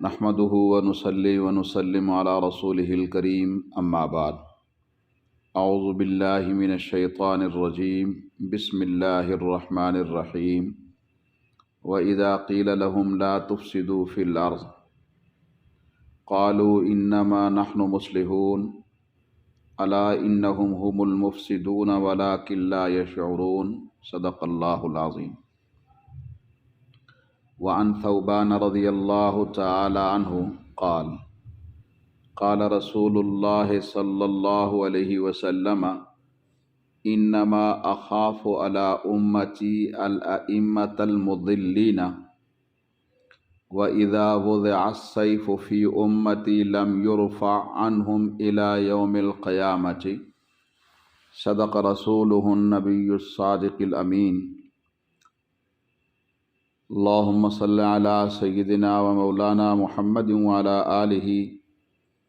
نحمده ونصلي ونسلم على رسوله الكريم اما بعد اعوذ باللہ من الشیطان الرجیم بسم اللہ الرحمن الرحیم وَإِذَا قِيلَ لَهُمْ لَا تُفْسِدُوا فِي الْأَرْضِ قَالُوا إِنَّمَا نَحْنُ مُصْلِحُونَ أَلَا إِنَّهُمْ هُمُ الْمُفْسِدُونَ وَلَكِنْ لَا يَشْعُرُونَ صدق اللہ العظیم۔ وعن ثوبان رضی اللہ تعالی عنہ قال قال رسول اللہ صلی اللہ علیہ وسلم انما اخاف علی امتی الائمة المضلین واذا وضع السیف فی امتی لم يرفع عنہم الى یوم القیامة صدق رسولہ النبی الصادق الامین۔ اللہم صلی علی سیدنا و مولانا محمد وعلی آلہ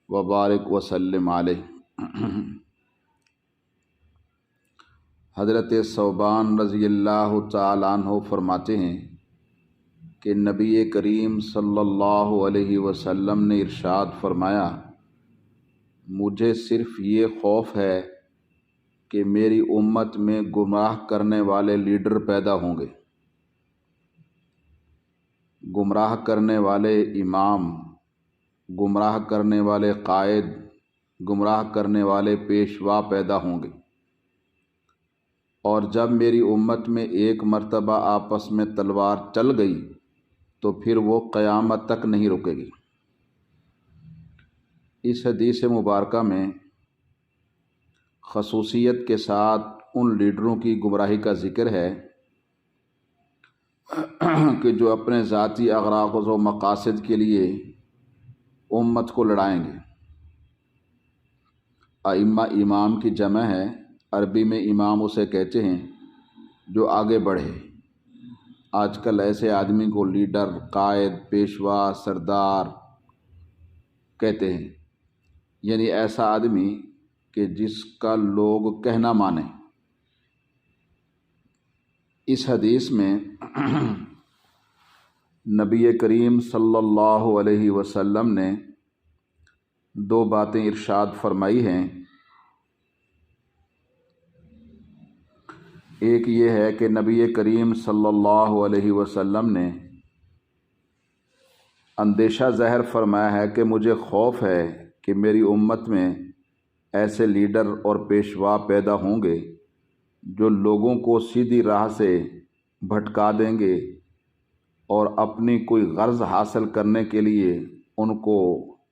وبارک وسلم علیہ۔ حضرت ثوبان رضی اللہ تعالیٰ عنہ فرماتے ہیں کہ نبی کریم صلی اللہ علیہ وسلم نے ارشاد فرمایا، مجھے صرف یہ خوف ہے کہ میری امت میں گمراہ کرنے والے لیڈر پیدا ہوں گے، گمراہ کرنے والے امام، گمراہ کرنے والے قائد، گمراہ کرنے والے پیشوا پیدا ہوں گے، اور جب میری امت میں ایک مرتبہ آپس میں تلوار چل گئی تو پھر وہ قیامت تک نہیں رکے گی۔ اس حدیث مبارکہ میں خصوصیت کے ساتھ ان لیڈروں کی گمراہی کا ذکر ہے کہ جو اپنے ذاتی اغراض و مقاصد کے لیے امت کو لڑائیں گے۔ ائمہ امام کی جمع ہے، عربی میں امام اسے کہتے ہیں جو آگے بڑھے۔ آج کل ایسے آدمی کو لیڈر، قائد، پیشوا، سردار کہتے ہیں، یعنی ایسا آدمی کہ جس کا لوگ کہنا مانیں۔ اس حدیث میں نبی کریم صلی اللہ علیہ وسلم نے دو باتیں ارشاد فرمائی ہیں۔ ایک یہ ہے کہ نبی کریم صلی اللہ علیہ وسلم نے اندیشہ ظاہر فرمایا ہے کہ مجھے خوف ہے کہ میری امت میں ایسے لیڈر اور پیشوا پیدا ہوں گے جو لوگوں کو سیدھی راہ سے بھٹکا دیں گے اور اپنی کوئی غرض حاصل کرنے کے لیے ان کو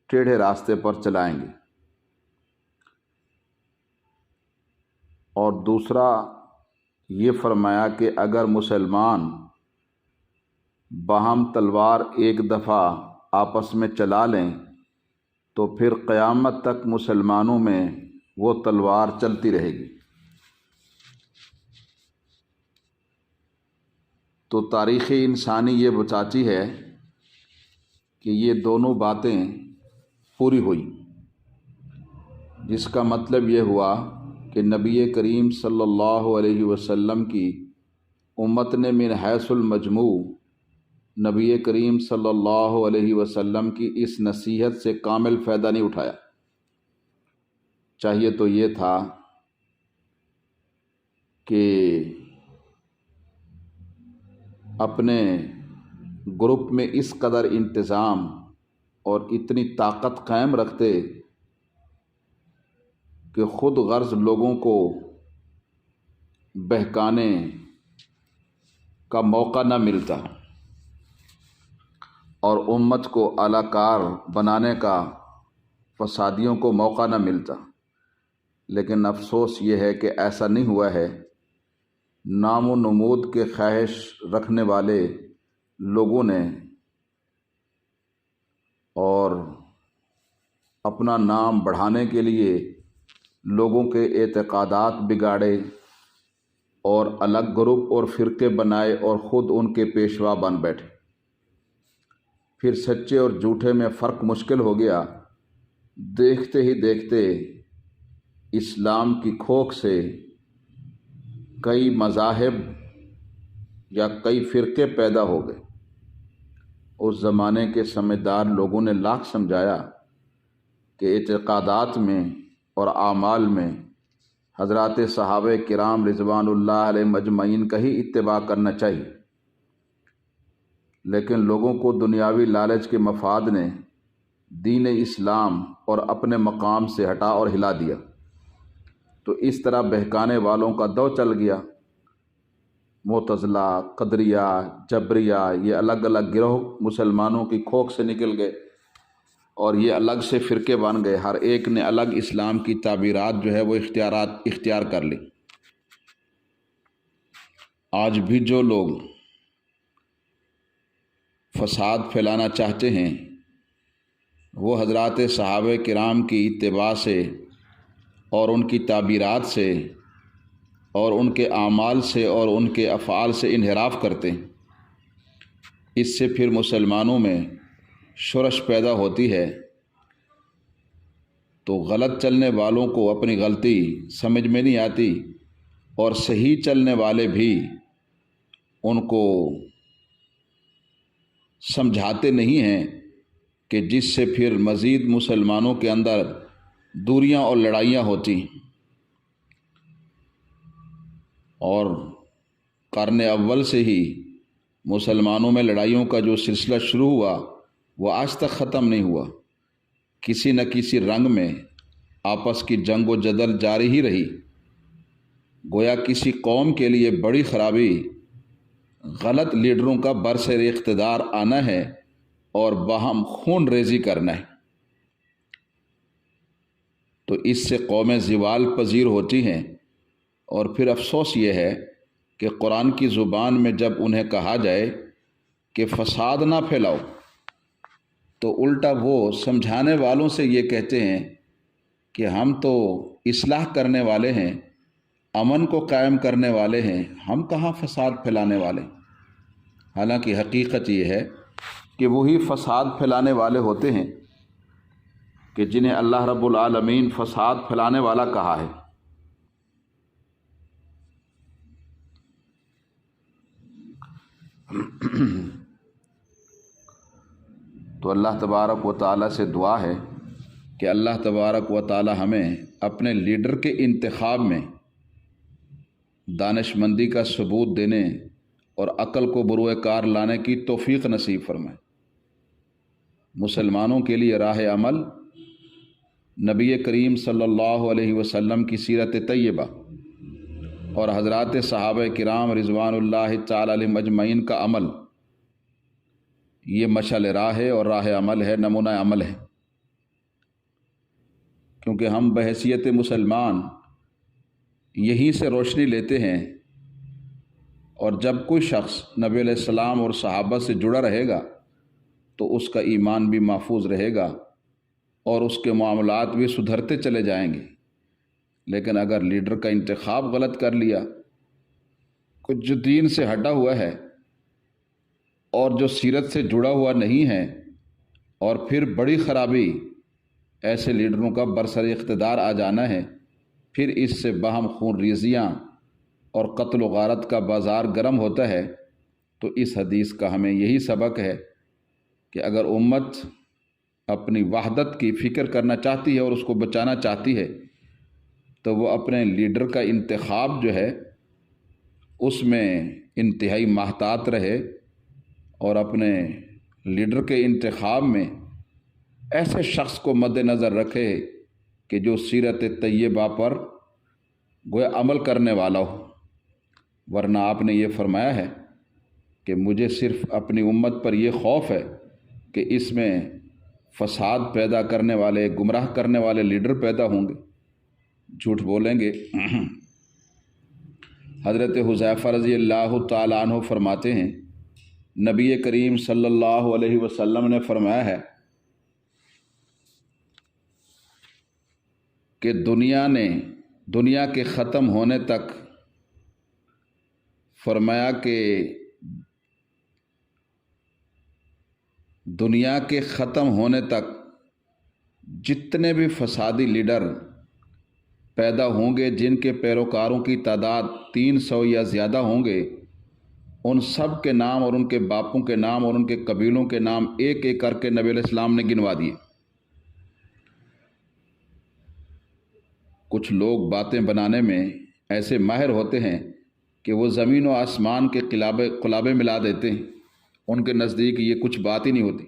ٹیڑھے راستے پر چلائیں گے۔ اور دوسرا یہ فرمایا کہ اگر مسلمان باہم تلوار ایک دفعہ آپس میں چلا لیں تو پھر قیامت تک مسلمانوں میں وہ تلوار چلتی رہے گی۔ تو تاریخ انسانی یہ بتاتی ہے کہ یہ دونوں باتیں پوری ہوئیں، جس کا مطلب یہ ہوا کہ نبی کریم صلی اللہ علیہ وسلم کی امت نے من حیث المجموع نبی کریم صلی اللہ علیہ وسلم کی اس نصیحت سے کامل فائدہ نہیں اٹھایا۔ چاہیے تو یہ تھا کہ اپنے گروپ میں اس قدر انتظام اور اتنی طاقت قائم رکھتے کہ خود غرض لوگوں کو بہکانے کا موقع نہ ملتا اور امت کو اعلی کار بنانے کا فسادیوں کو موقع نہ ملتا۔ لیکن افسوس یہ ہے کہ ایسا نہیں ہوا ہے۔ نام و نمود کے خواہش رکھنے والے لوگوں نے اور اپنا نام بڑھانے کے لیے لوگوں کے اعتقادات بگاڑے اور الگ گروپ اور فرقے بنائے اور خود ان کے پیشوا بن بیٹھے۔ پھر سچے اور جھوٹے میں فرق مشکل ہو گیا۔ دیکھتے ہی دیکھتے اسلام کی کھوک سے کئی مذاہب یا کئی فرقے پیدا ہو گئے اس زمانے کے سمجھدار لوگوں نے لاکھ سمجھایا کہ اعتقادات میں اور اعمال میں حضرات صحابہ کرام رضوان اللہ علیہ مجمعین کا ہی اتباع کرنا چاہیے، لیکن لوگوں کو دنیاوی لالچ کے مفاد نے دین اسلام اور اپنے مقام سے ہٹا اور ہلا دیا، تو اس طرح بہکانے والوں کا دور چل گیا۔ معتزلہ، قدریہ، جبریہ، یہ الگ الگ گروہ مسلمانوں کی کھوک سے نکل گئے اور یہ الگ سے فرقے بن گئے، ہر ایک نے الگ اسلام کی تعبیرات جو ہے وہ اختیار کر لی۔ آج بھی جو لوگ فساد پھیلانا چاہتے ہیں وہ حضرات صحابہ کرام کی اتباع سے اور ان کی تعبیرات سے اور ان کے اعمال سے اور ان کے افعال سے انحراف کرتے ہیں۔ اس سے پھر مسلمانوں میں شورش پیدا ہوتی ہے، تو غلط چلنے والوں کو اپنی غلطی سمجھ میں نہیں آتی اور صحیح چلنے والے بھی ان کو سمجھاتے نہیں ہیں، کہ جس سے پھر مزید مسلمانوں کے اندر دوریاں اور لڑائیاں ہوتی ہیں۔ اور قرن اول سے ہی مسلمانوں میں لڑائیوں کا جو سلسلہ شروع ہوا وہ آج تک ختم نہیں ہوا، کسی نہ کسی رنگ میں آپس کی جنگ و جدل جاری ہی رہی۔ گویا کسی قوم کے لیے بڑی خرابی غلط لیڈروں کا برسر اقتدار آنا ہے اور باہم خون ریزی کرنا ہے، تو اس سے قومیں زوال پذیر ہوتی ہیں۔ اور پھر افسوس یہ ہے کہ قرآن کی زبان میں جب انہیں کہا جائے کہ فساد نہ پھیلاؤ، تو الٹا وہ سمجھانے والوں سے یہ کہتے ہیں کہ ہم تو اصلاح کرنے والے ہیں، امن کو قائم کرنے والے ہیں، ہم کہاں فساد پھیلانے والے۔ حالانکہ حقیقت یہ ہے کہ وہی فساد پھیلانے والے ہوتے ہیں کہ جنہیں اللہ رب العالمین فساد پھیلانے والا کہا ہے۔ تو اللہ تبارک و تعالیٰ سے دعا ہے کہ اللہ تبارک و تعالیٰ ہمیں اپنے لیڈر کے انتخاب میں دانش مندی کا ثبوت دینے اور عقل کو بروئے کار لانے کی توفیق نصیب فرمائے۔ مسلمانوں کے لیے راہ عمل نبی کریم صلی اللہ علیہ وسلم کی سیرت طیبہ اور حضرات صحابہ کرام رضوان اللہ تعالی علیہم اجمعین کا عمل، یہ مشعل راہ ہے اور راہ عمل ہے، نمونہ عمل ہے۔ کیونکہ ہم بحیثیت مسلمان یہیں سے روشنی لیتے ہیں، اور جب کوئی شخص نبی علیہ السلام اور صحابہ سے جڑا رہے گا تو اس کا ایمان بھی محفوظ رہے گا اور اس کے معاملات بھی سدھرتے چلے جائیں گے۔ لیکن اگر لیڈر کا انتخاب غلط کر لیا، کچھ جو دین سے ہٹا ہوا ہے اور جو سیرت سے جڑا ہوا نہیں ہے، اور پھر بڑی خرابی ایسے لیڈروں کا برسر اقتدار آ جانا ہے، پھر اس سے باہم خون ریزیاں اور قتل و غارت کا بازار گرم ہوتا ہے۔ تو اس حدیث کا ہمیں یہی سبق ہے کہ اگر امت اپنی وحدت کی فکر کرنا چاہتی ہے اور اس کو بچانا چاہتی ہے، تو وہ اپنے لیڈر کا انتخاب جو ہے اس میں انتہائی محتاط رہے اور اپنے لیڈر کے انتخاب میں ایسے شخص کو مد نظر رکھے کہ جو سیرت طیبہ پر گویا عمل کرنے والا ہو۔ ورنہ آپ نے یہ فرمایا ہے کہ مجھے صرف اپنی امت پر یہ خوف ہے کہ اس میں فساد پیدا کرنے والے، گمراہ کرنے والے لیڈر پیدا ہوں گے، جھوٹ بولیں گے۔ حضرت حذیفہ رضی اللہ تعالیٰ عنہ فرماتے ہیں، نبی کریم صلی اللہ علیہ وسلم نے فرمایا ہے کہ دنیا کے ختم ہونے تک، فرمایا کہ دنیا کے ختم ہونے تک جتنے بھی فسادی لیڈر پیدا ہوں گے، جن کے پیروکاروں کی تعداد 300 یا زیادہ ہوں گے، ان سب کے نام اور ان کے باپوں کے نام اور ان کے قبیلوں کے نام ایک ایک کر کے نبی علیہ السلام نے گنوا دیے۔ کچھ لوگ باتیں بنانے میں ایسے ماہر ہوتے ہیں کہ وہ زمین و آسمان کے قلابے ملا دیتے ہیں، ان کے نزدیک یہ کچھ بات ہی نہیں ہوتی،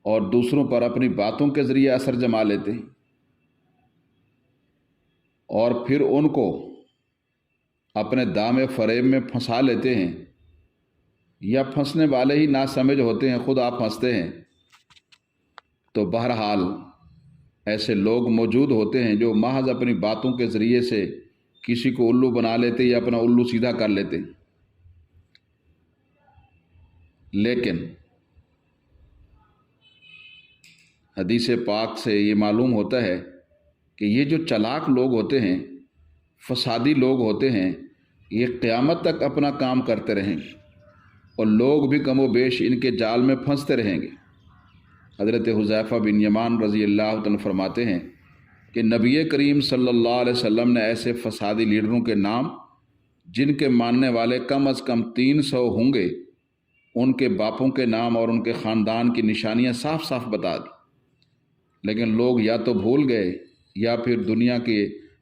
اور دوسروں پر اپنی باتوں کے ذریعے اثر جما لیتے ہیں، اور پھر ان کو اپنے دام فریب میں پھنسا لیتے ہیں، یا پھنسنے والے ہی ناسمجھ ہوتے ہیں، خود آپ پھنستے ہیں۔ تو بہرحال ایسے لوگ موجود ہوتے ہیں جو محض اپنی باتوں کے ذریعے سے کسی کو الو بنا لیتے یا اپنا الو سیدھا کر لیتے۔ لیکن حدیث پاک سے یہ معلوم ہوتا ہے کہ یہ جو چلاک لوگ ہوتے ہیں، فسادی لوگ ہوتے ہیں، یہ قیامت تک اپنا کام کرتے رہیں گے، اور لوگ بھی کم و بیش ان کے جال میں پھنستے رہیں گے۔ حضرت حذیفہ بن یمان رضی اللہ عنہ فرماتے ہیں کہ نبی کریم صلی اللہ علیہ وسلم نے ایسے فسادی لیڈروں کے نام، جن کے ماننے والے کم از کم 300 ہوں گے، ان کے باپوں کے نام اور ان کے خاندان کی نشانیاں صاف صاف بتا دی، لیکن لوگ یا تو بھول گئے یا پھر دنیا کے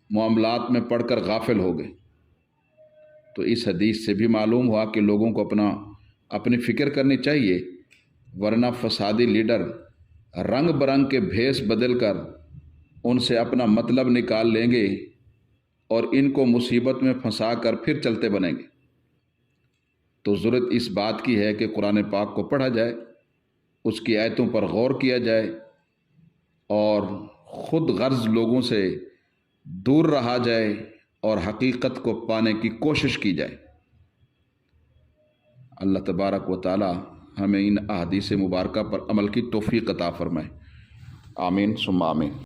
معاملات میں پڑھ کر غافل ہو گئے۔ تو اس حدیث سے بھی معلوم ہوا کہ لوگوں کو اپنی فکر کرنی چاہیے، ورنہ فسادی لیڈر رنگ برنگ کے بھیس بدل کر ان سے اپنا مطلب نکال لیں گے اور ان کو مصیبت میں پھنسا کر پھر چلتے بنیں گے۔ تو ضرورت اس بات کی ہے کہ قرآن پاک کو پڑھا جائے، اس کی آیتوں پر غور کیا جائے، اور خود غرض لوگوں سے دور رہا جائے اور حقیقت کو پانے کی کوشش کی جائے۔ اللہ تبارک و تعالی ہمیں ان احادیث مبارکہ پر عمل کی توفیق عطا فرمائے۔ آمین ثم آمین۔